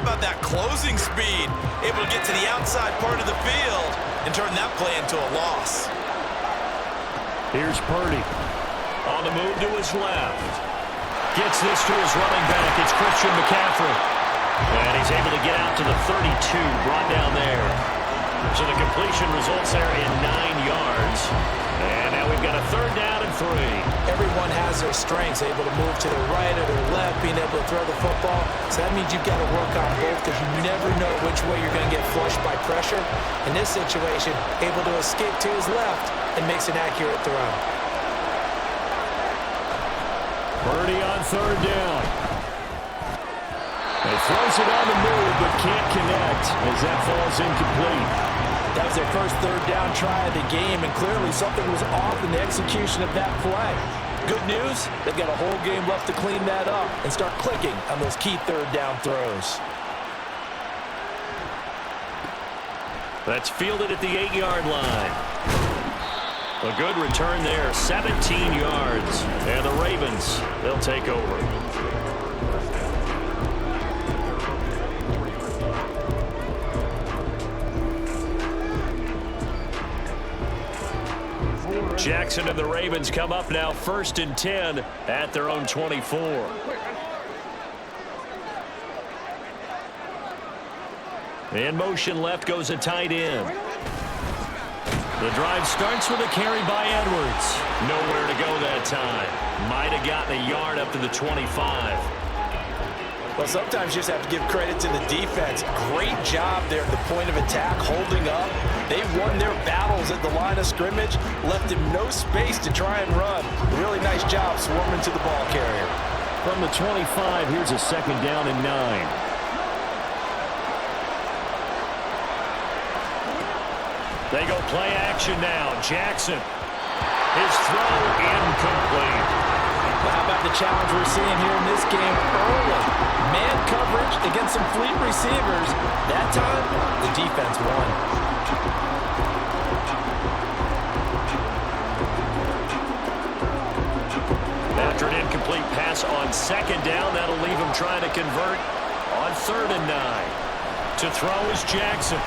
how about that closing speed? Able to get to the outside part of the field and turn that play into a loss. Here's Purdy. On the move to his left. Gets this to his running back. It's Christian McCaffrey. And he's able to get out to the 32, brought down there. So the completion results there in 9 yards. And now we've got a 3rd down and 3. Everyone has their strengths, able to move to the right or their left, being able to throw the football. So that means you've got to work on both because you never know which way you're going to get flushed by pressure. In this situation, able to escape to his left and makes an accurate throw. Purdy on 3rd down. He throws it on the move, but can't connect as that falls incomplete. That was their first 3rd down try of the game, and clearly something was off in the execution of that play. Good news, they've got a whole game left to clean that up and start clicking on those key 3rd down throws. That's fielded at the 8-yard line. A good return there, 17 yards. And the Ravens, they'll take over. Jackson and the Ravens come up now 1st and 10 at their own 24. In motion left goes a tight end. The drive starts with a carry by Edwards. Nowhere to go that time. Might have gotten a yard up to the 25. Well, sometimes you just have to give credit to the defense. Great job there at the point of attack, holding up. They won their battles at the line of scrimmage, left him no space to try and run. Really nice job swarming to the ball carrier. From the 25, here's a 2nd down and 9. They go play action now. Jackson. His throw incomplete. Well, how about the challenge we're seeing here in this game early? Man coverage against some fleet receivers. That time, the defense won. After an incomplete pass on 2nd down, that'll leave him trying to convert on 3rd and 9. To throw is Jackson.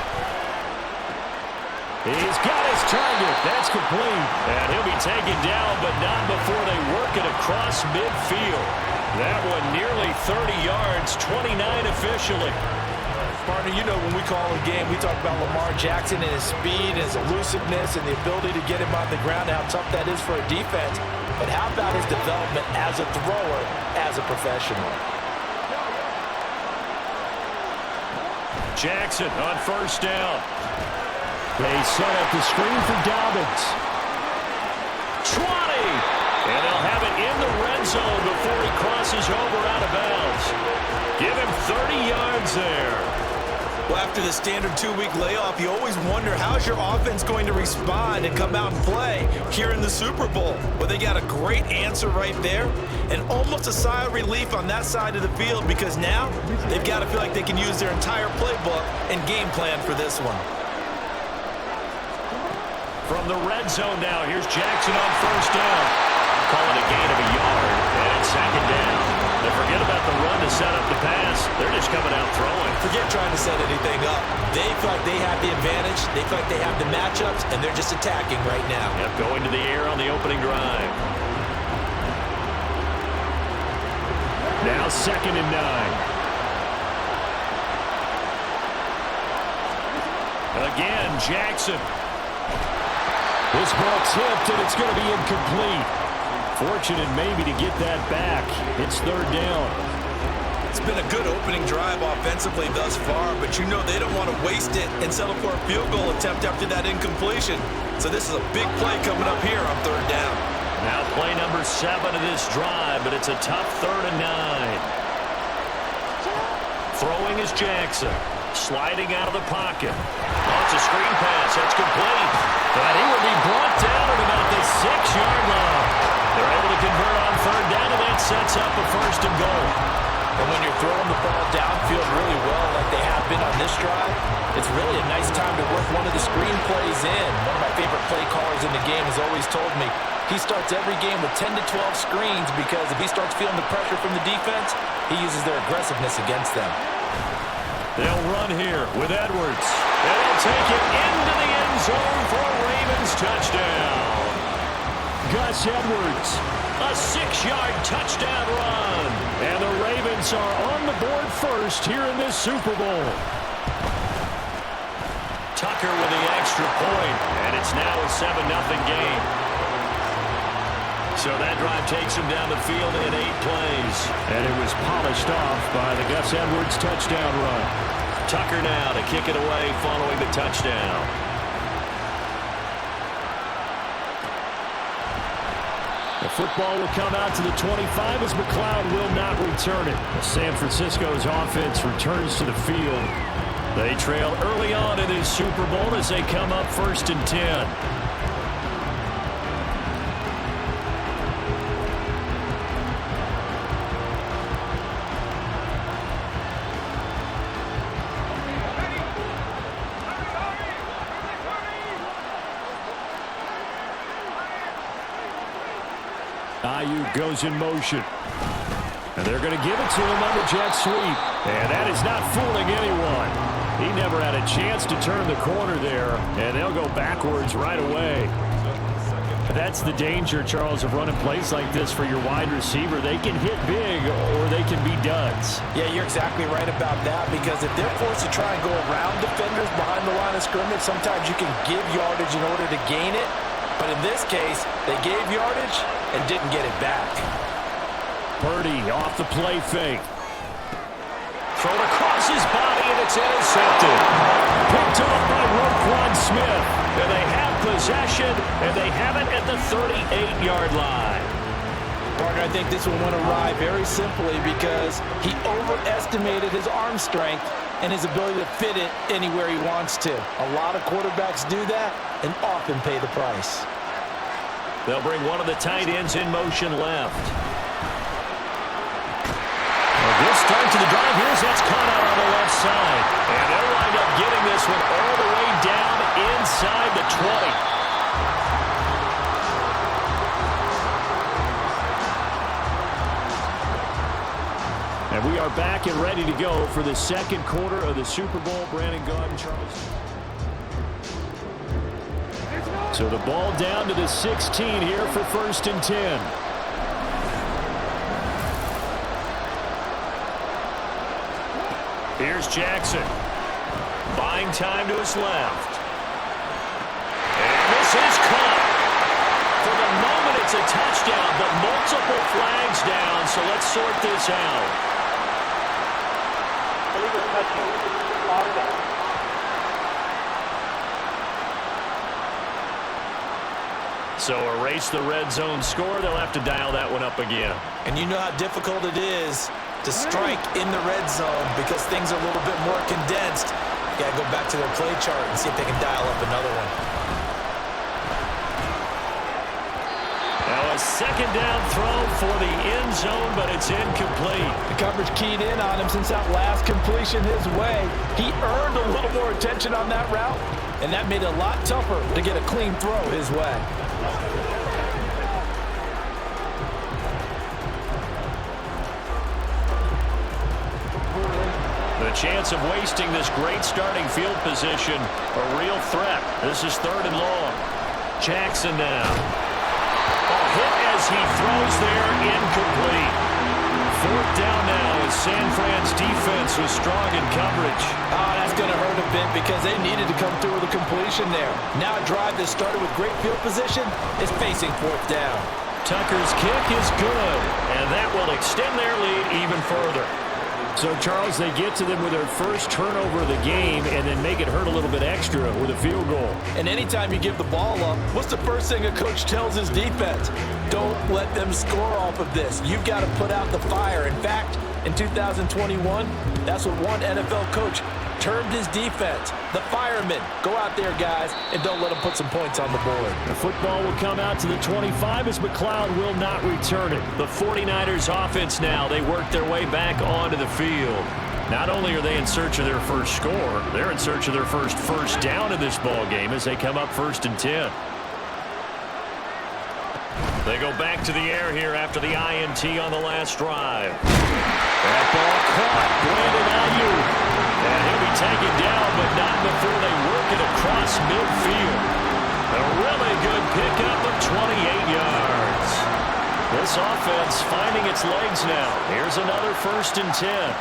He's got his target. That's complete. And he'll be taken down, but not before they work it across midfield. That one nearly 30 yards, 29 officially. Partner, you know when we call a game, we talk about Lamar Jackson and his speed, and his elusiveness, and the ability to get him on the ground, how tough that is for a defense. But how about his development as a thrower, as a professional? Jackson on 1st down. They set up the screen for Dobbins. 20! And they'll have it in the red zone before he crosses over out of bounds. Give him 30 yards there. Well, after the standard 2-week layoff, you always wonder how's your offense going to respond and come out and play here in the Super Bowl. Well, they got a great answer right there and almost a sigh of relief on that side of the field because now they've got to feel like they can use their entire playbook and game plan for this one. From the red zone now, here's Jackson on 1st down. Call it a gain of a yard, and it's 2nd down. They forget about the run to set up the pass. They're just coming out throwing. Forget trying to set anything up. They feel like they have the advantage. They feel like they have the matchups, and they're just attacking right now. Yep, going to the air on the opening drive. Now 2nd and 9. Again, Jackson. This ball tipped, and it's going to be incomplete. Fortunate maybe to get that back. It's 3rd down. It's been a good opening drive offensively thus far, but you know they don't want to waste it and settle for a field goal attempt after that incompletion. So this is a big play coming up here on 3rd down. Now play number 7 of this drive, but it's a tough 3rd and 9. Throwing is Jackson. Sliding out of the pocket. Oh, it's a screen pass. That's complete. And he will be brought down at about the 6-yard line. They're able to convert on 3rd down, and that sets up a 1st and goal. And when you're throwing the ball downfield really well like they have been on this drive, it's really a nice time to work one of the screen plays in. One of my favorite play callers in the game has always told me he starts every game with 10 to 12 screens because if he starts feeling the pressure from the defense, he uses their aggressiveness against them. They'll run here with Edwards. And they'll take it into the end zone for a Ravens touchdown. Gus Edwards, a 6-yard touchdown run. And the Ravens are on the board first here in this Super Bowl. Tucker with the extra point, and it's now a 7-0 game. So that drive takes him down the field in 8 plays. And it was polished off by the Gus Edwards touchdown run. Tucker now to kick it away following the touchdown. The football will come out to the 25 as McLeod will not return it. San Francisco's offense returns to the field. They trail early on in this Super Bowl as they come up 1st and 10. Ayuk goes in motion. And they're going to give it to him on the jet sweep. And that is not fooling anyone. He never had a chance to turn the corner there, and they'll go backwards right away. That's the danger, Charles, of running plays like this for your wide receiver. They can hit big or they can be duds. Yeah, you're exactly right about that, because if they're forced to try and go around defenders behind the line of scrimmage, sometimes you can give yardage in order to gain it. But in this case, they gave yardage and didn't get it back. Purdy off the play fake. Thrown across his body, and it's intercepted. Picked off by Roquan Smith. And they have possession, and they have it at the 38-yard line. Partner, I think this one went awry very simply because he overestimated his arm strength and his ability to fit it anywhere he wants to. A lot of quarterbacks do that and often pay the price. They'll bring one of the tight ends in motion left. Good start to the drive. Here's that's caught out on the left side. And they'll wind up getting this one all the way down inside the 20. And we are back and ready to go for the second quarter of the Super Bowl. Brandon Gaudin, Charles. So the ball down to the 16 here for 1st and 10. Here's Jackson. Buying time to his left. And this is caught. For the moment, it's a touchdown, but multiple flags down, so let's sort this out. Illegal touching. Offense. So erase the red zone score. They'll have to dial that one up again. And you know how difficult it is to strike in the red zone because things are a little bit more condensed. You got to go back to their play chart and see if they can dial up another one. Now a second down throw for the end zone, but it's incomplete. The coverage keyed in on him since that last completion his way. He earned a little more attention on that route, and that made it a lot tougher to get a clean throw his way. The chance of wasting this great starting field position, a real threat. This is 3rd and long. Jackson now. A hit as he throws there, incomplete. 4th down now as San Fran's defense was strong in coverage. Oh, that's going to hurt a bit because they needed to come through with a completion there. Now a drive that started with great field position is facing 4th down. Tucker's kick is good, and that will extend their lead even further. So, Charles, they get to them with their first turnover of the game and then make it hurt a little bit extra with a field goal. And anytime you give the ball up, what's the first thing a coach tells his defense? Don't let them score off of this. You've got to put out the fire. In fact, in 2021, that's what one NFL coach termed his defense. The firemen. Go out there, guys, and don't let them put some points on the board. The football will come out to the 25 as McLeod will not return it. The 49ers offense now, they work their way back onto the field. Not only are they in search of their first score, they're in search of their first down in this ball game as they come up 1st and 10. They go back to the air here after the INT on the last drive. That ball caught. Brandon Ayuk. And pickup of 28 yards. This offense finding its legs now. Here's another 1st and 10.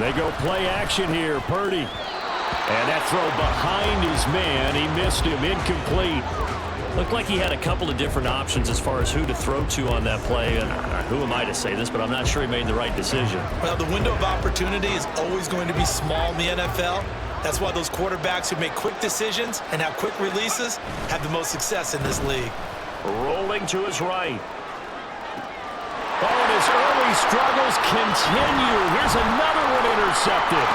They go play action here. Purdy. And that throw behind his man. He missed him. Incomplete. Looked like he had a couple of different options as far as who to throw to on that play. And who am I to say this, but I'm not sure he made the right decision. Well, the window of opportunity is always going to be small in the NFL. That's why those quarterbacks who make quick decisions and have quick releases have the most success in this league. Rolling to his right. Oh, and his early struggles continue. Here's another one intercepted.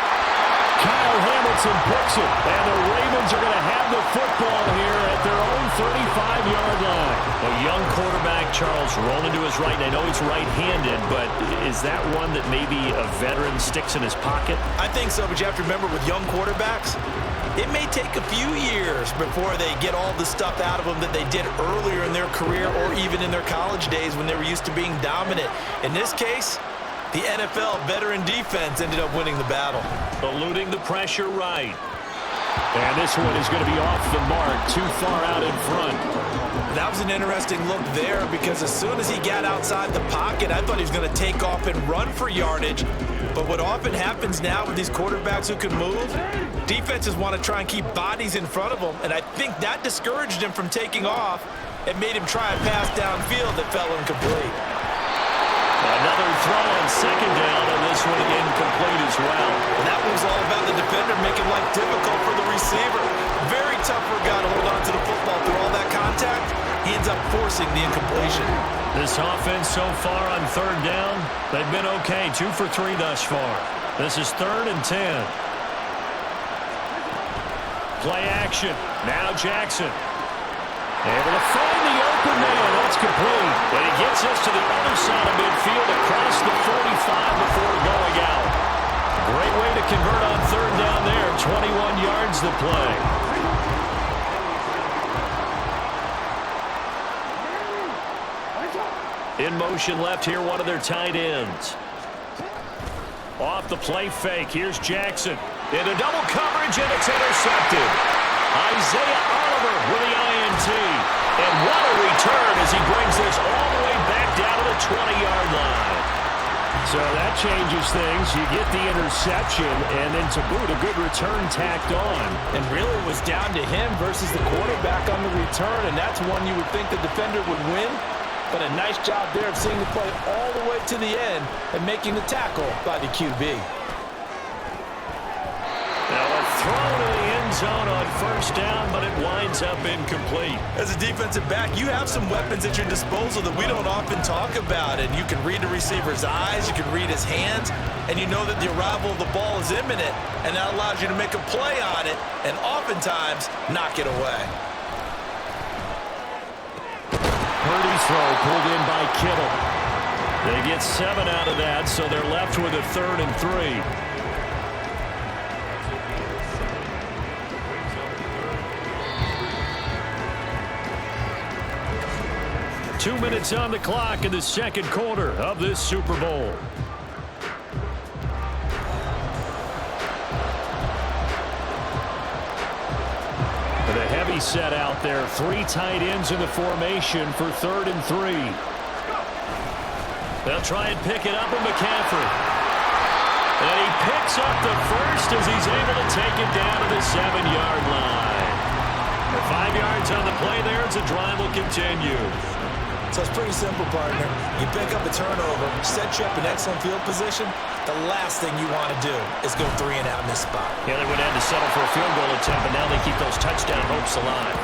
Kyle Hamilton picks it, and the Ravens are going to have the football here at their own 35-yard line. A young quarterback, Charles, rolling to his right, and I know he's right-handed, but is that one that maybe a veteran sticks in his pocket? I think so, but you have to remember with young quarterbacks, it may take a few years before they get all the stuff out of them that they did earlier in their career or even in their college days when they were used to being dominant. In this case, the NFL veteran defense ended up winning the battle. Eluding the pressure right. And this one is going to be off the mark, too far out in front. That was an interesting look there because as soon as he got outside the pocket, I thought he was going to take off and run for yardage. But what often happens now with these quarterbacks who can move, defenses want to try and keep bodies in front of them, and I think that discouraged him from taking off and made him try a pass downfield that fell incomplete. Another throw on 2nd down, and this one incomplete as well. And that was all about the defender making life difficult for the receiver. Very tough for a guy to hold on to the football through all that contact. He ends up forcing the incompletion. This offense so far on 3rd down, they've been okay. 2 for 3 thus far. This is 3rd and 10. Play action. Now Jackson. Able to find the open man. That's complete. And he gets us to the other side of midfield across the 45 before going out. Great way to convert on 3rd down there. 21 yards to play. In motion left here, one of their tight ends. Off the play fake. Here's Jackson. Into double coverage, and it's intercepted. Isaiah Oliver with the INT. And what a return as he brings this all the way back down to the 20-yard line. So that changes things. You get the interception, and then to boot, a good return tacked on. And really it was down to him versus the quarterback on the return, and that's one you would think the defender would win. But a nice job there of seeing the play all the way to the end and making the tackle by the QB. Now a throw to the end zone on 1st down, but it winds up incomplete. As a defensive back, you have some weapons at your disposal that we don't often talk about. And you can read the receiver's eyes, you can read his hands, and you know that the arrival of the ball is imminent, and that allows you to make a play on it and oftentimes knock it away. Purdy's throw pulled in by Kittle. They get 7 out of that, so they're left with a 3rd and 3. 2 minutes on the clock in the 2nd quarter of this Super Bowl. With a heavy set out there, 3 tight ends in the formation for 3rd and 3. They'll try and pick it up with McCaffrey. And he picks up the first as he's able to take it down to the 7-yard line. The 5 yards on the play there as the drive will continue. So it's pretty simple, partner. You pick up a turnover, set you up in excellent field position. The last thing you want to do is go 3 and out in this spot. Yeah, they would have to settle for a field goal attempt, but now they keep those touchdown hopes alive.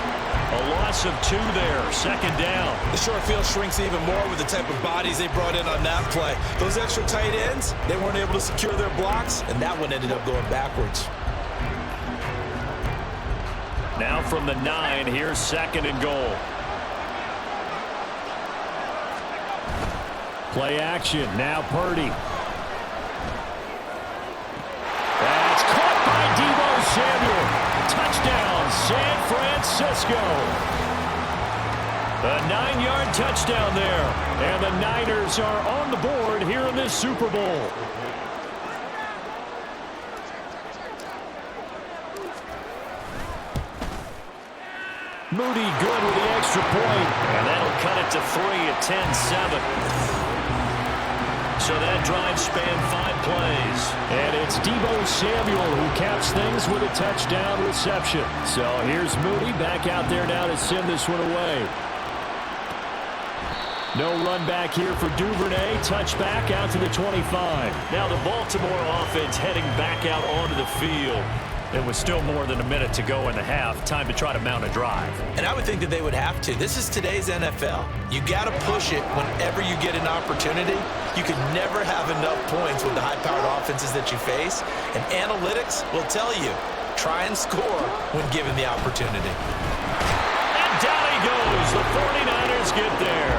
A loss of 2 there, 2nd down. The short field shrinks even more with the type of bodies they brought in on that play. Those extra tight ends, they weren't able to secure their blocks, and that one ended up going backwards. Now from the 9, here's 2nd and goal. Play action, now Purdy. That's caught by Deebo Samuel. Touchdown, San Francisco. A 9-yard touchdown there. And the Niners are on the board here in this Super Bowl. Moody good with the extra point. And that'll cut it to 3 at 10-7. So that drive spanned 5 plays. And it's Deebo Samuel who caps things with a touchdown reception. So here's Moody back out there now to send this one away. No run back here for Duvernay. Touchback out to the 25. Now the Baltimore offense heading back out onto the field. It was still more than a minute to go in the half. Time to try to mount a drive. And I would think that they would have to. This is today's NFL. You got to push it whenever you get an opportunity. You can never have enough points with the high-powered offenses that you face. And analytics will tell you, try and score when given the opportunity. And down he goes. The 49ers get there.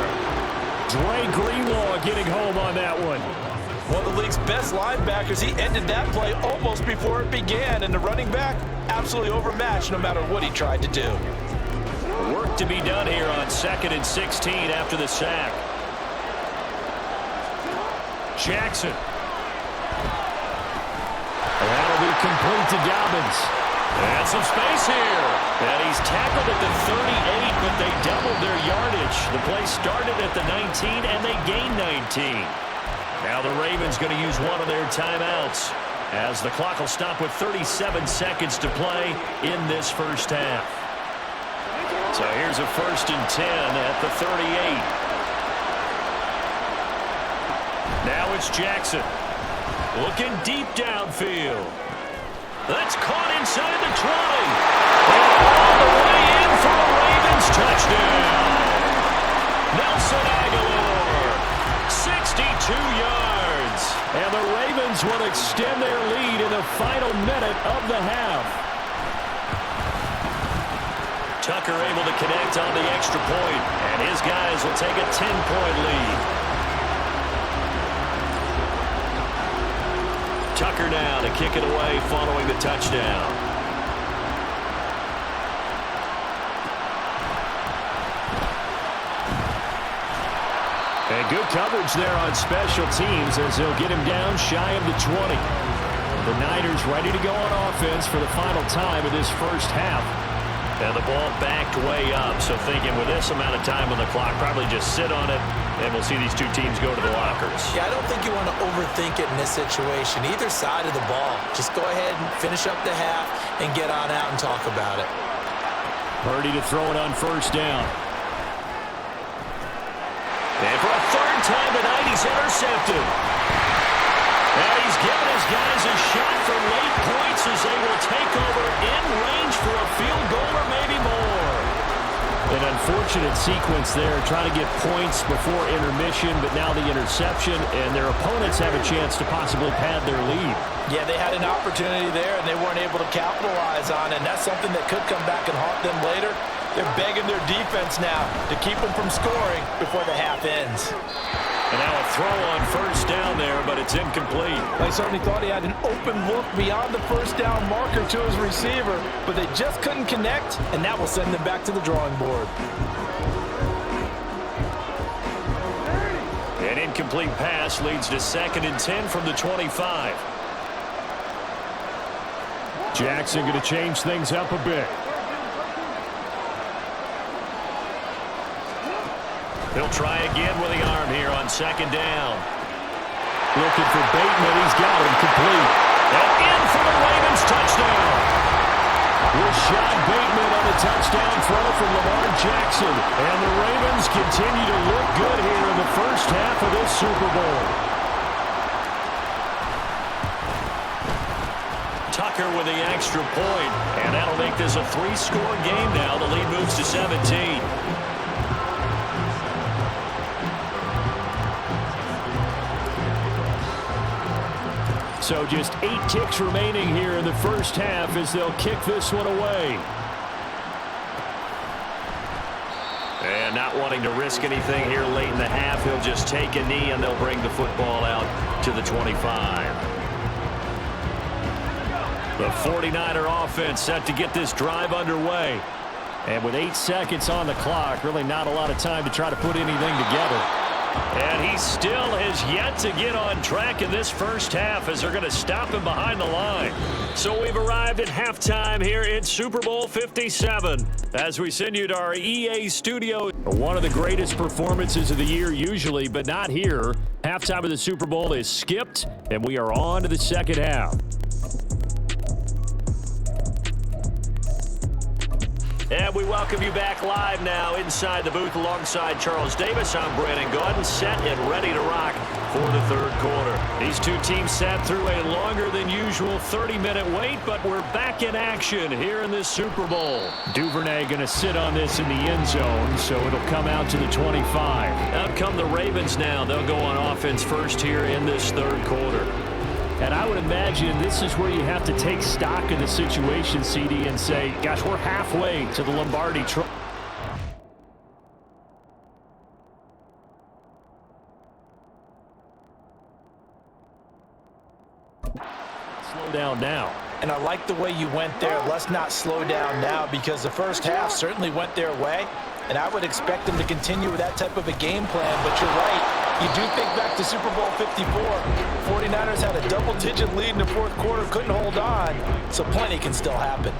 Dre Greenlaw getting home on that one. One of the league's best linebackers, he ended that play almost before it began, and the running back absolutely overmatched no matter what he tried to do. Work to be done here on 2nd and 16 after the sack. Jackson. That'll be complete to Dobbins. And some space here. And he's tackled at the 38, but they doubled their yardage. The play started at the 19, and they gained 19. Now the Ravens going to use one of their timeouts as the clock will stop with 37 seconds to play in this first half. So here's a 1st and 10 at the 38. Now it's Jackson. Looking deep downfield. That's caught inside the 20. And all the way in for a Ravens touchdown. Nelson Aguilar. 62 yards. And the Ravens will extend their lead in the final minute of the half. Tucker able to connect on the extra point, and his guys will take a 10-point lead. Tucker now to kick it away following the touchdown. And good coverage there on special teams as they'll get him down shy of the 20. The Niners ready to go on offense for the final time of this first half. And the ball backed way up, so thinking with this amount of time on the clock, probably just sit on it, and we'll see these two teams go to the lockers. Yeah, I don't think you want to overthink it in this situation. Either side of the ball. Just go ahead and finish up the half and get on out and talk about it. Purdy to throw it on 1st down. And for a 3rd time tonight, he's intercepted. And he's given his guys a shot for late points as they will take over in range for a field goal or maybe more. An unfortunate sequence there, trying to get points before intermission, but now the interception, and their opponents have a chance to possibly pad their lead. Yeah, they had an opportunity there, and they weren't able to capitalize on it, and that's something that could come back and haunt them later. They're begging their defense now to keep them from scoring before the half ends. And now a throw on 1st down there, but it's incomplete. They certainly thought he had an open look beyond the 1st down marker to his receiver, but they just couldn't connect, and that will send them back to the drawing board. An incomplete pass leads to 2nd and 10 from the 25. Jackson going to change things up a bit. He'll try again with the arm here on 2nd down. Looking for Bateman. He's got him complete. And in for the Ravens touchdown. Rashad Bateman on a touchdown throw from Lamar Jackson. And the Ravens continue to look good here in the first half of this Super Bowl. Tucker with the extra point. And that'll make this a 3-score game now. The lead moves to 17. So just 8 ticks remaining here in the first half as they'll kick this one away. And not wanting to risk anything here late in the half, he'll just take a knee and they'll bring the football out to the 25. The 49er offense set to get this drive underway. And with 8 seconds on the clock, really not a lot of time to try to put anything together. And he still has yet to get on track in this first half as they're going to stop him behind the line. So we've arrived at halftime here in Super Bowl 57 as we send you to our EA studio. One of the greatest performances of the year usually, but not here. Halftime of the Super Bowl is skipped, and we are on to the second half. And we welcome you back live now inside the booth alongside Charles Davis. I'm Brandon Gaudin, set and ready to rock for the third quarter. These two teams sat through a longer than usual 30-minute wait, but we're back in action here in this Super Bowl. Duvernay going to sit on this in the end zone, so it'll come out to the 25. Out come the Ravens now. They'll go on offense first here in this third quarter. And I would imagine this is where you have to take stock of the situation, CD, and say, gosh, we're halfway to the Lombardi Trophy. Slow down now. And I like the way you went there. Let's not slow down now, because the first half certainly went their way. And I would expect them to continue with that type of a game plan. But you're right. You do think back to Super Bowl 54. 49ers had a double-digit lead in the fourth quarter, couldn't hold on. So plenty can still happen.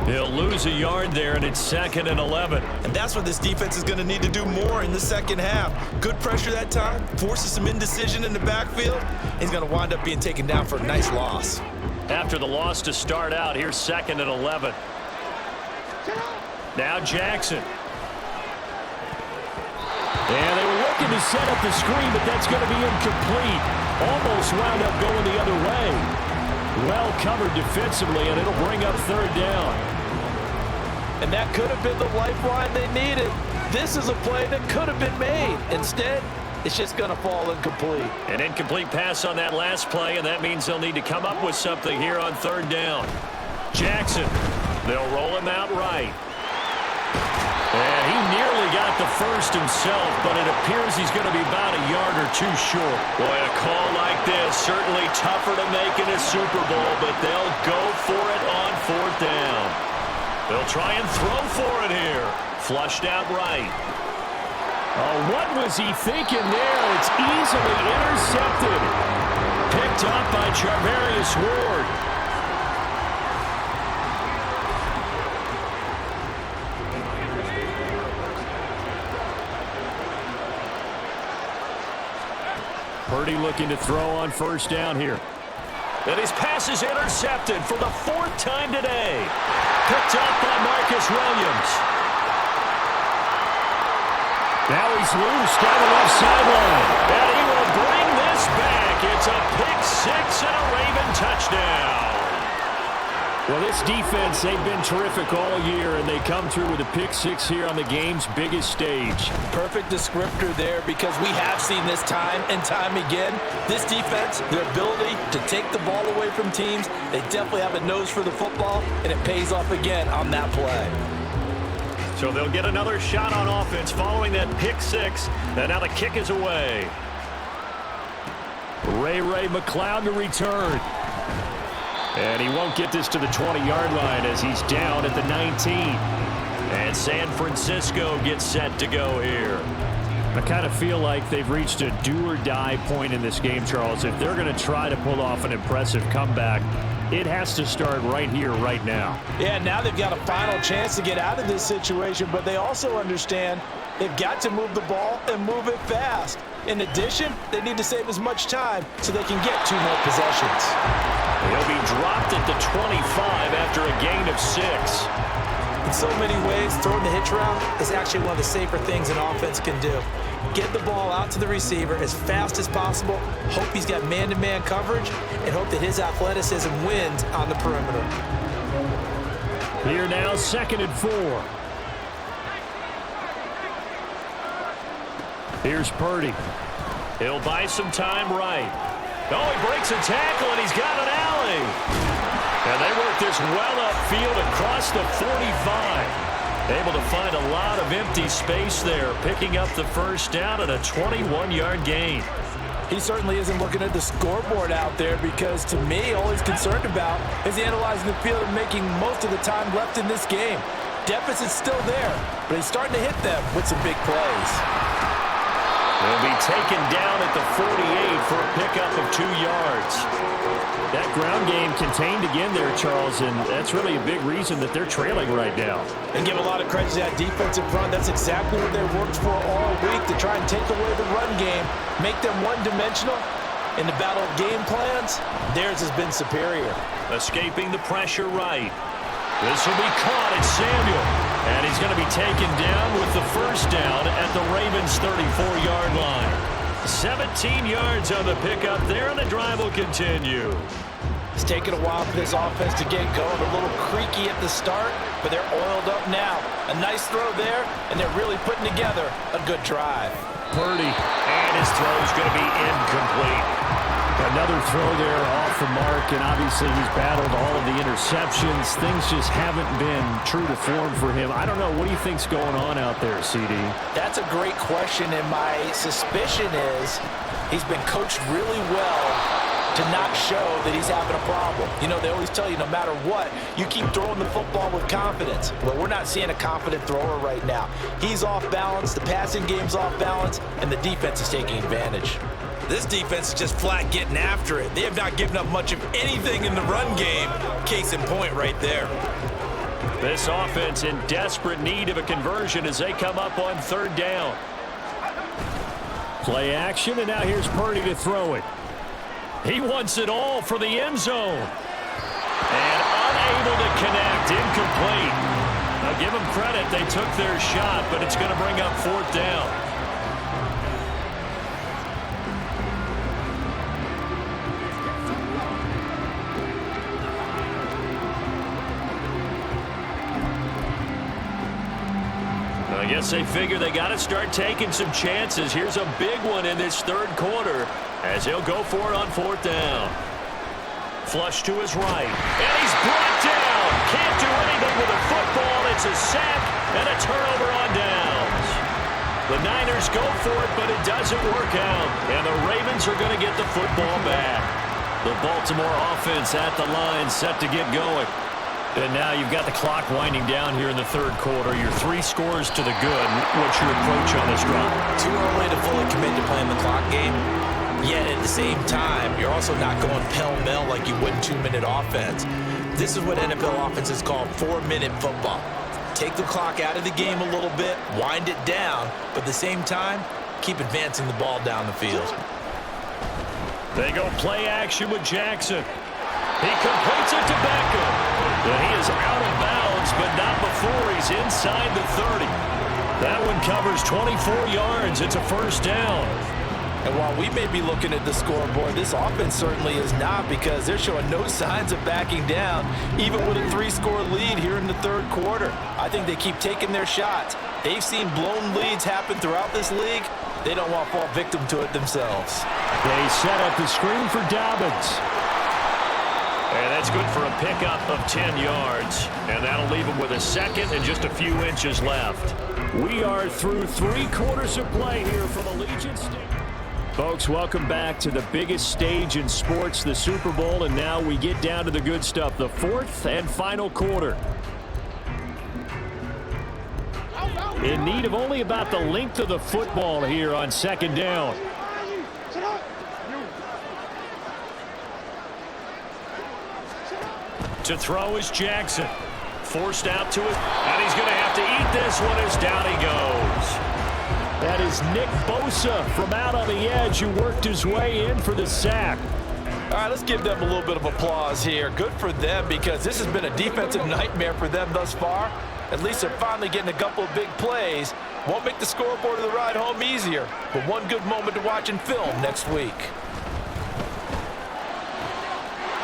They'll lose a yard there, and it's 2nd and 11. And that's what this defense is going to need to do more in the second half. Good pressure that time, forces some indecision in the backfield. He's going to wind up being taken down for a nice loss. After the loss to start out, here's 2nd and 11. Now Jackson. And they were looking to set up the screen, but that's going to be incomplete. Almost wound up going the other way. Well covered defensively, and it'll bring up third down. And that could have been the lifeline they needed. This is a play that could have been made. Instead, it's just going to fall incomplete. An incomplete pass on that last play, and that means they'll need to come up with something here on third down. Jackson, they'll roll him out right. And he nearly got the first himself, but it appears he's going to be about a yard or two short. Boy, a call like this, certainly tougher to make in a Super Bowl, but they'll go for it on fourth down. They'll try and throw for it here. Flushed out right. Oh, what was he thinking there? It's easily intercepted. Picked up by Charvarius Ward. Purdy looking to throw on first down here. And his pass is intercepted for the fourth time today. Picked up by Marcus Williams. Now he's loose down the left sideline. And he will bring this back. It's a pick six and a Raven touchdown. Well, this defense, they've been terrific all year, and they come through with a pick six here on the game's biggest stage. Perfect descriptor there, because we have seen this time and time again. This defense, their ability to take the ball away from teams, they definitely have a nose for the football, and it pays off again on that play. So they'll get another shot on offense following that pick six, and now the kick is away. Ray McCloud to return. And he won't get this to the 20-yard line as he's down at the 19. And San Francisco gets set to go here. I kind of feel like they've reached a do-or-die point in this game, Charles. If they're going to try to pull off an impressive comeback, it has to start right here, right now. Yeah, now they've got a final chance to get out of this situation, but they also understand they've got to move the ball and move it fast. In addition, they need to save as much time so they can get 2 more possessions. He'll be dropped at the 25 after a gain of 6. In so many ways, throwing the hitch route is actually one of the safer things an offense can do. Get the ball out to the receiver as fast as possible, hope he's got man-to-man coverage, and hope that his athleticism wins on the perimeter. Here now, 2nd and 4. Here's Purdy. He'll buy some time right. Oh, he breaks a tackle, and he's got an alley. And they work this well upfield across the 45. Able to find a lot of empty space there, picking up the first down and a 21-yard gain. He certainly isn't looking at the scoreboard out there, because to me, all he's concerned about is analyzing the field and making most of the time left in this game. Deficit's still there, but he's starting to hit them with some big plays. He'll be taken down at the 48 for a pickup of 2 yards. That ground game contained again there, Charles, and that's really a big reason that they're trailing right now. And give a lot of credit to that defensive front. That's exactly what they worked for all week, to try and take away the run game, make them one-dimensional. In the battle of game plans, theirs has been superior. Escaping the pressure right. This will be caught at Samuel. And he's going to be taken down with the first down at the Ravens' 34-yard line. 17 yards on the pickup there, and the drive will continue. It's taken a while for this offense to get going. A little creaky at the start, but they're oiled up now. A nice throw there, and they're really putting together a good drive. Purdy. And his throw is going to be incomplete. Another throw there off the mark, and obviously he's battled all of the interceptions. Things just haven't been true to form for him. I don't know. What do you think's going on out there, CD? That's a great question, and my suspicion is he's been coached really well to not show that he's having a problem. You know, they always tell you no matter what, you keep throwing the football with confidence. Well, we're not seeing a confident thrower right now. He's off balance, the passing game's off balance, and the defense is taking advantage. This defense is just flat getting after it. They have not given up much of anything in the run game. Case in point right there. This offense in desperate need of a conversion as they come up on 3rd down. Play action, and now here's Purdy to throw it. He wants it all for the end zone. And unable to connect, incomplete. Now give them credit, they took their shot, but it's going to bring up 4th down. I guess they figure they got to start taking some chances. Here's a big one in this 3rd quarter as he'll go for it on 4th down. Flush to his right. And he's brought down. Can't do anything with a football. It's a sack and a turnover on downs. The Niners go for it, but it doesn't work out. And the Ravens are going to get the football back. The Baltimore offense at the line, set to get going. And now you've got the clock winding down here in the 3rd quarter. You're 3 scores to the good. What's your approach on this drive? Too early to fully commit to playing the clock game. Yet at the same time, you're also not going pell-mell like you would in 2-minute offense. This is what NFL offenses call 4-minute football. Take the clock out of the game a little bit, wind it down, but at the same time, keep advancing the ball down the field. They go play action with Jackson. He completes it to Beckham. And he is out of bounds, but not before he's inside the 30. That one covers 24 yards. It's a 1st down. And while we may be looking at the scoreboard, this offense certainly is not, because they're showing no signs of backing down, even with a 3-score lead here in the 3rd quarter. I think they keep taking their shots. They've seen blown leads happen throughout this league. They don't want to fall victim to it themselves. They set up the screen for Dobbins. And that's good for a pickup of 10 yards. And that'll leave him with a 2nd and just a few inches left. We are through 3 quarters of play here from Allegiant Stadium. Folks, welcome back to the biggest stage in sports, the Super Bowl, and now we get down to the good stuff, the 4th and final quarter. In need of only about the length of the football here on 2nd down. To throw is Jackson. Forced out to it, and he's going to have to eat this one as down he goes. That is Nick Bosa from out on the edge who worked his way in for the sack. All right, let's give them a little bit of applause here. Good for them, because this has been a defensive nightmare for them thus far. At least they're finally getting a couple of big plays. Won't make the scoreboard of the ride home easier, but one good moment to watch in film next week.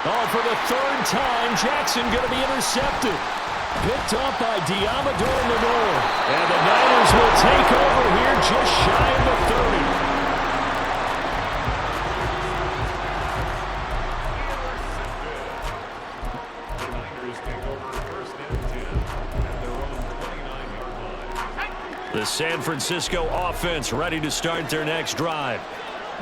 Oh, for the 3rd time, Jackson going to be intercepted. Picked up by Diamador Lenore. And the Niners will take over here just shy of the 30. The San Francisco offense ready to start their next drive.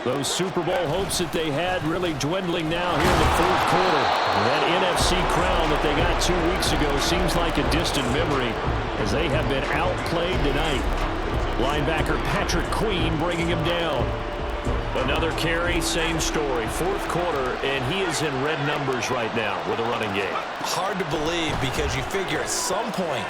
Those Super Bowl hopes that they had really dwindling now here in the 4th quarter. That NFC crown that they got 2 weeks ago seems like a distant memory as they have been outplayed tonight. Linebacker Patrick Queen bringing him down. Another carry, same story. Fourth quarter, and he is in red numbers right now with a running game. Hard to believe because you figure at some point.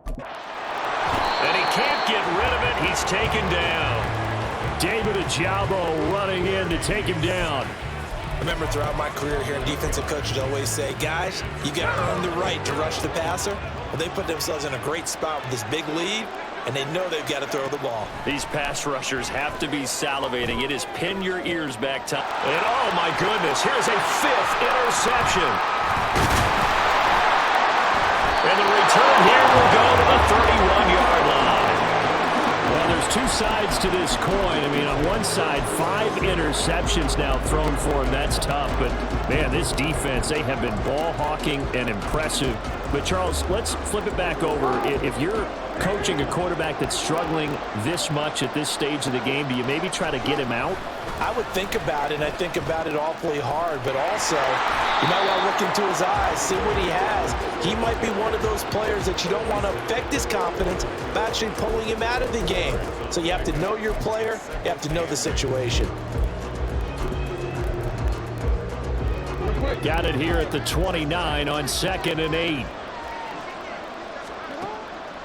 And he can't get rid of it. He's taken down. David Ajabo running in to take him down. I remember throughout my career here, defensive coaches always say, guys, you got to earn the right to rush the passer. Well, they put themselves in a great spot with this big lead, and they know they've got to throw the ball. These pass rushers have to be salivating. It is pin your ears back time. And oh my goodness, here's a fifth interception. And the return here will go to the 31-yard line. Well, there's two sides to this coin. I mean, on one side, 5 interceptions now thrown for him. That's tough. But, man, this defense, they have been ball hawking and impressive. But, Charles, let's flip it back over. If you're coaching a quarterback that's struggling this much at this stage of the game, do you maybe try to get him out? I would think about it, and I think about it awfully hard, but also you might want to look into his eyes, see what he has. He might be one of those players that you don't want to affect his confidence by actually pulling him out of the game. So you have to know your player, you have to know the situation. Got it here at the 29 on 2nd and 8.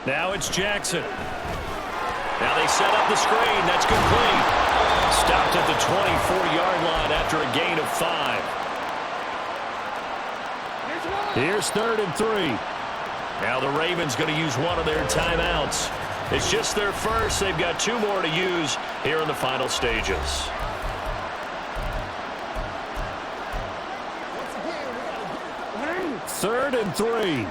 Now it's Jackson. Now they set up the screen. That's complete. Stopped at the 24-yard line after a gain of 5. Here's 3rd and 3. Now the Ravens going to use one of their timeouts. It's just their first. They've got 2 more to use here in the final stages. Third and 3.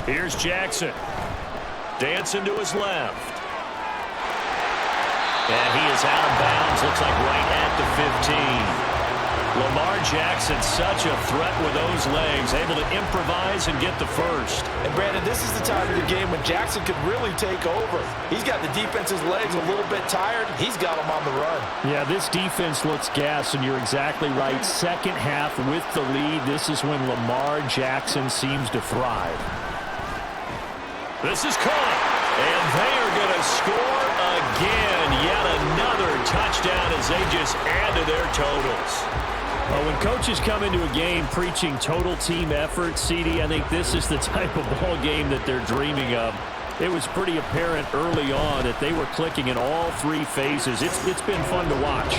Here's Jackson. Dancing to his left. And he is out of bounds. Looks like right at the 15. Lamar Jackson, such a threat with those legs. Able to improvise and get the first. And, Brandon, this is the time of the game when Jackson could really take over. He's got the defense's legs a little bit tired. He's got them on the run. Yeah, this defense looks gassed, and you're exactly right. Second half with the lead, this is when Lamar Jackson seems to thrive. This is caught, and they are going to score again. Yet another touchdown as they just add to their totals. Well, when coaches come into a game preaching total team effort, CD, I think this is the type of ball game that they're dreaming of. It was pretty apparent early on that they were clicking in all 3 phases. It's been fun to watch.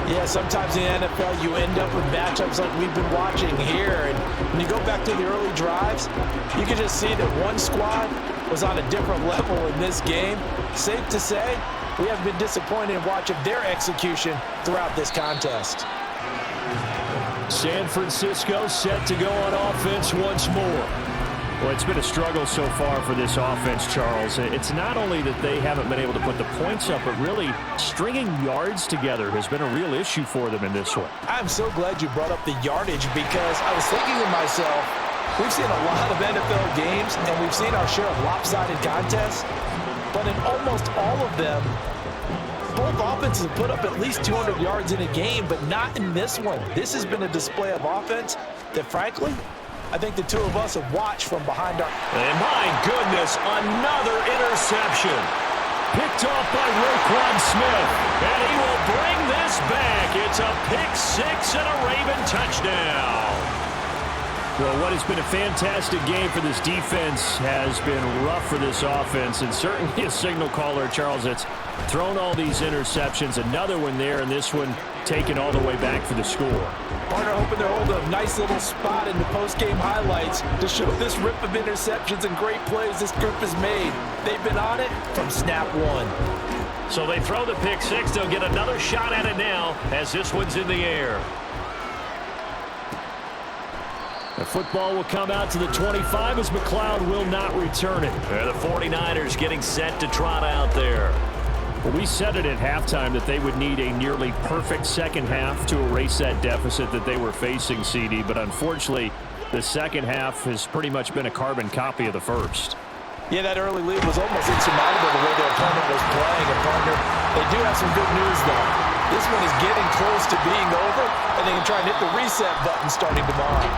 Yeah, sometimes in the NFL you end up with matchups like we've been watching here. And when you go back to the early drives, you can just see that one squad was on a different level in this game. Safe to say, we have been disappointed in watching their execution throughout this contest. San Francisco set to go on offense once more. Well, it's been a struggle so far for this offense, Charles. It's not only that they haven't been able to put the points up, but really stringing yards together has been a real issue for them in this one. I'm so glad you brought up the yardage because I was thinking to myself, we've seen a lot of NFL games and we've seen our share of lopsided contests, but in almost all of them, both offenses have put up at least 200 yards in a game, but not in this one. This has been a display of offense that, frankly, I think the two of us have watched from behind our... And my goodness, another interception. Picked off by Roquan Smith. And he will bring this back. It's a pick-6 and a Raven touchdown. Well, what has been a fantastic game for this defense has been rough for this offense, and certainly a signal caller, Charles, that's thrown all these interceptions. Another one there, and this one taken all the way back for the score. Partner hoping they're holding a nice little spot in the post-game highlights to show this rip of interceptions and great plays this group has made. They've been on it from snap one. So they throw the pick-6. They'll get another shot at it now as this one's in the air. The football will come out to the 25 as McLeod will not return it. The 49ers getting set to trot out there. Well, we said it at halftime that they would need a nearly perfect second half to erase that deficit that they were facing, CD, but unfortunately, the second half has pretty much been a carbon copy of the first. Yeah, that early lead was almost insurmountable the way their opponent was playing. And, partner, they do have some good news, though. This one is getting close to being over, and they can try and hit the reset button starting tomorrow.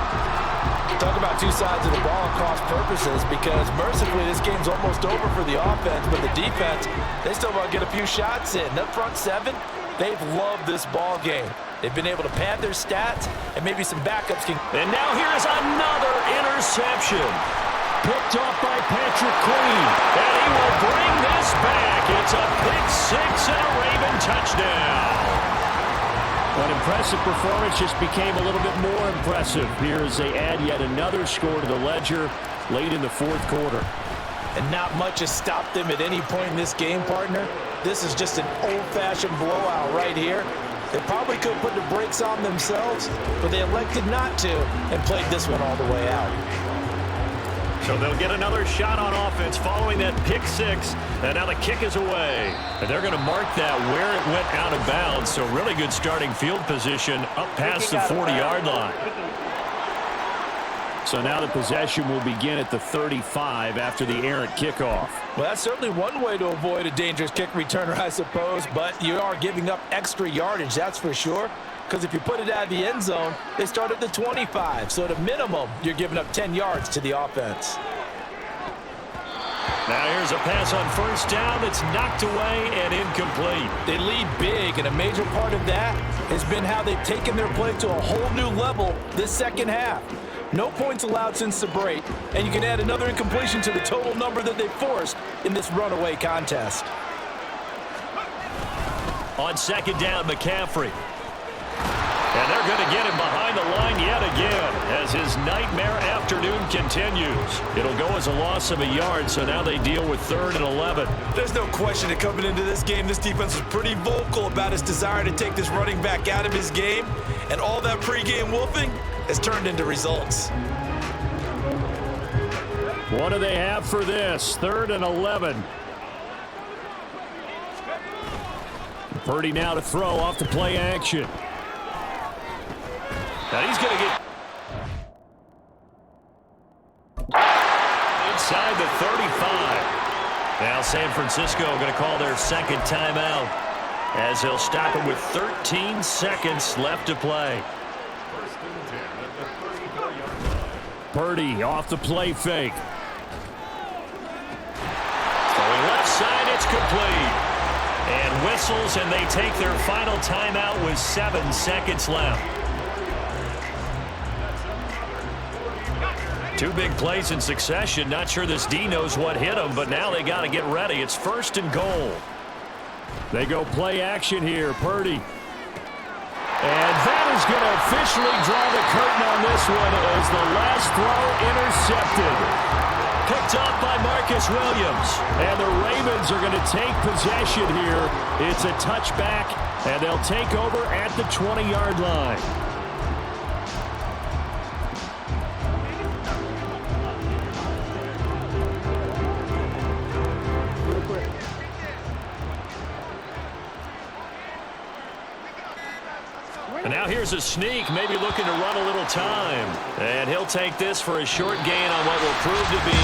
Talk about two sides of the ball and cross purposes, because mercifully this game's almost over for the offense, but the defense, they still want to get a few shots in. That front seven, they've loved this ball game. They've been able to pad their stats, and maybe some backups can. And now here's another interception. Picked off by Patrick Queen, and he will bring this back. It's a pick six and a Raven touchdown. An impressive performance just became a little bit more impressive here as they add yet another score to the ledger late in the fourth quarter. And not much has stopped them at any point in this game, partner. This is just an old-fashioned blowout right here. They probably could have put the brakes on themselves, but they elected not to and played this one all the way out. So they'll get another shot on offense following that pick six, and now the kick is away. And they're going to mark that where it went out of bounds, so really good starting field position up past the 40-yard line. So now the possession will begin at the 35 after the errant kickoff. Well, that's certainly one way to avoid a dangerous kick returner, I suppose, but you are giving up extra yardage, that's for sure. Because if you put it out of the end zone, they start at the 25. So at a minimum, you're giving up 10 yards to the offense. Now here's a pass on first down that's knocked away and incomplete. They lead big, and a major part of that has been how they've taken their play to a whole new level this second half. No points allowed since the break, and you can add another incompletion to the total number that they forced in this runaway contest. On second down, McCaffrey. And they're going to get him behind the line yet again as his nightmare afternoon continues. It'll go as a loss of a yard, so now they deal with 3rd and 11. There's no question that coming into this game, this defense was pretty vocal about its desire to take this running back out of his game, and all that pregame wolfing has turned into results. What do they have for this? 3rd and 11. Purdy now to throw off the play action. Now he's going to get inside the 35. Now San Francisco going to call their second timeout as they'll stop it with 13 seconds left to play. Purdy off the play fake. Going left side, it's complete. And whistles, and they take their final timeout with 7 seconds left. 2 big plays in succession. Not sure this D knows what hit him, but now they got to get ready. It's 1st and goal. They go play action here. Purdy. And that is going to officially draw the curtain on this one as the last throw intercepted. Picked off by Marcus Williams. And the Ravens are going to take possession here. It's a touchback, and they'll take over at the 20-yard line. And now here's a sneak, maybe looking to run a little time. And he'll take this for a short gain on what will prove to be